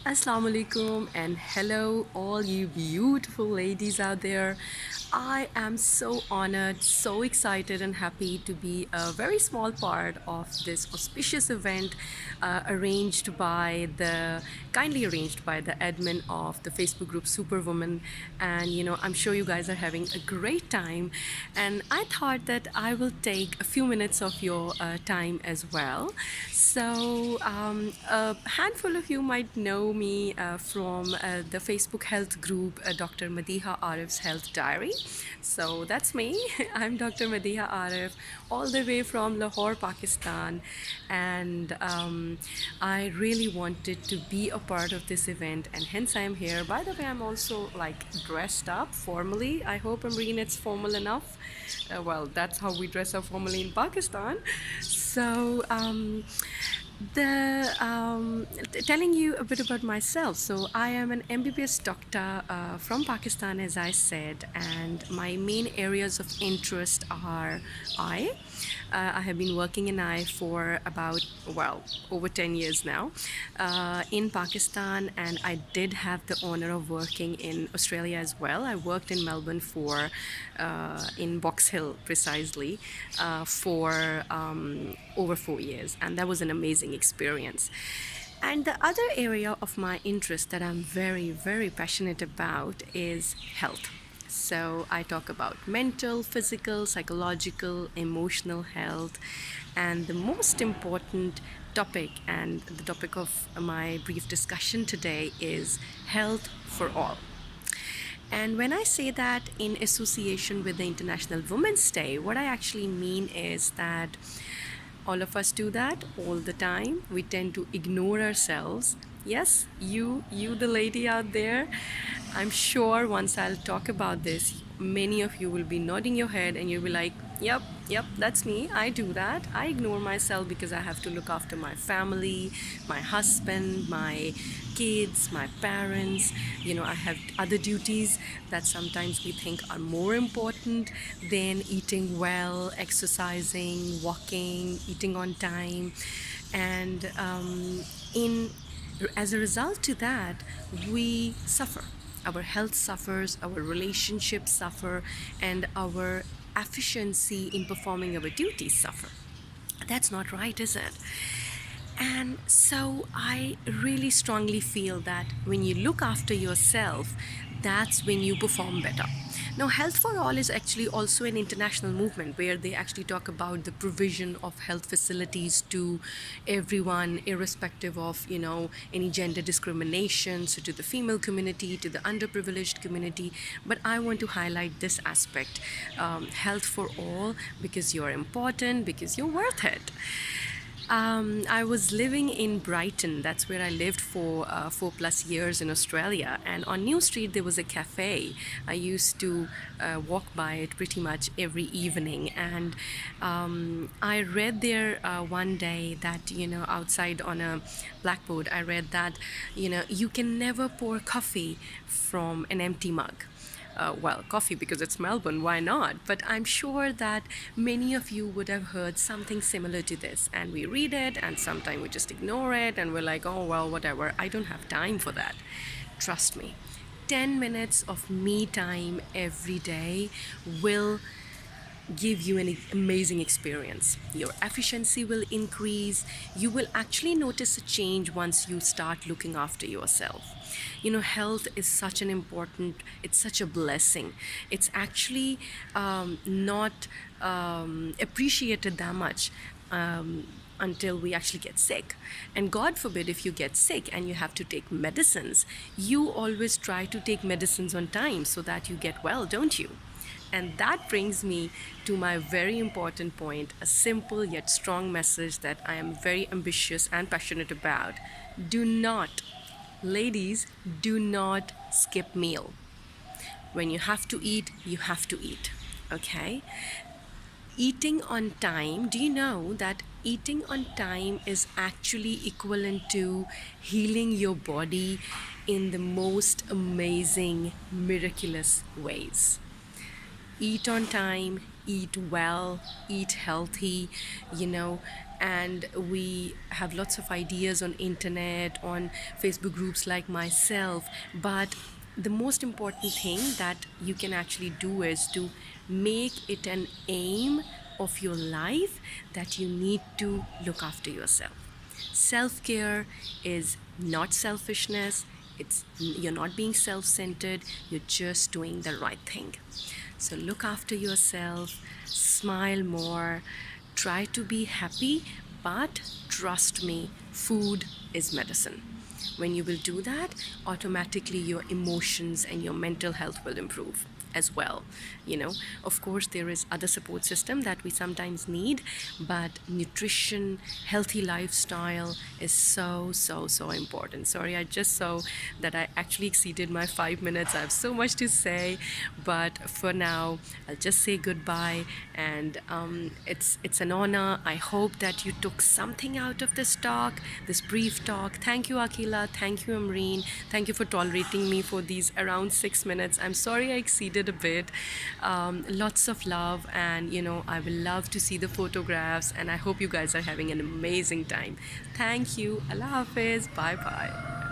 Assalamu alaikum and hello, all you beautiful ladies out there. I am so honored, so excited, and happy to be a very small part of this auspicious event kindly arranged by the admin of the Facebook group Superwoman. And I'm sure you guys are having a great time. And I thought that I will take a few minutes of your time as well. So, a handful of you might know me from the Facebook health group, Dr. Madiha Arif's Health Diary. So, that's me. I'm Dr. Madiha Arif, all the way from Lahore, Pakistan. And I really wanted to be a part of this event, and hence I'm here. By the way, I'm also like dressed up formally. I hope Amreen it's formal enough. Well, that's how we dress up formally in Pakistan. So, telling you a bit about myself. So, I am an MBBS doctor from Pakistan, as I said, and my main areas of interest are eye. I have been working in eye for about, well, over 10 years now in Pakistan, and I did have the honor of working in Australia as well. I worked in Melbourne in Box Hill precisely, for over 4 years, and that was an amazing experience. And the other area of my interest that I'm very, very passionate about is health. So I talk about mental, physical, psychological, emotional health, and the most important topic, and the topic of my brief discussion today, is health for all. And when I say that in association with the International Women's Day, what I actually mean is that all of us do that all the time. We tend to ignore ourselves. Yes, you, the lady out there, I'm sure once I'll talk about this, many of you will be nodding your head and you'll be like, yep, yep, that's me. I do that. I ignore myself because I have to look after my family, my husband, my kids, my parents. I have other duties that sometimes we think are more important than eating well, exercising, walking, eating on time. And in as a result to that, we suffer. Our health suffers, our relationships suffer, and our efficiency in performing our duties suffer. That's not right, is it? And so I really strongly feel that when you look after yourself, that's when you perform better. Now, Health for All is actually also an international movement where they actually talk about the provision of health facilities to everyone, irrespective of, any gender discrimination, so to the female community, to the underprivileged community. But I want to highlight this aspect, health for all, because you're important, because you're worth it. I was living in Brighton. That's where I lived for 4+ years in Australia. And on New Street, there was a cafe. I used to walk by it pretty much every evening. And I read there one day that, outside on a blackboard, I read that, you can never pour coffee from an empty mug. Well, coffee because it's Melbourne, why not? But I'm sure that many of you would have heard something similar to this, and we read it, and sometimes we just ignore it, and we're like, oh, well, whatever, I don't have time for that. Trust me, 10 minutes of me time every day will give you an amazing experience. Your efficiency will increase. You will actually notice a change once you start looking after yourself. Health is such an important, it's such a blessing. It's actually not appreciated that much. Until we actually get sick. And God forbid, if you get sick and you have to take medicines, you always try to take medicines on time so that you get well, don't you? And that brings me to my very important point, a simple yet strong message that I am very ambitious and passionate about. Do not, ladies, do not skip meal. When you have to eat, you have to eat. Okay? Eating on time, do you know that eating on time is actually equivalent to healing your body in the most amazing, miraculous ways? Eat on time, eat well, eat healthy, you know, and we have lots of ideas on internet, on Facebook groups like myself. But the most important thing that you can actually do is to make it an aim of your life that you need to look after yourself. Self care is not selfishness, you're not being self centered, you're just doing the right thing. So look after yourself, smile more, try to be happy, but trust me, food is medicine. When you will do that, automatically your emotions and your mental health will improve as well. Of course, there is other support system that we sometimes need, but nutrition, healthy lifestyle is so important. Sorry, I just saw that I actually exceeded my 5 minutes. I have so much to say, but for now I'll just say goodbye. And it's an honor. I hope that you took something out of this talk, this brief talk. Thank you, Akila. Thank you, Amreen. Thank you for tolerating me for these around 6 minutes. I'm sorry I exceeded a bit. Lots of love, and I will love to see the photographs, and I hope you guys are having an amazing time. Thank you. Allah Hafiz. Bye bye.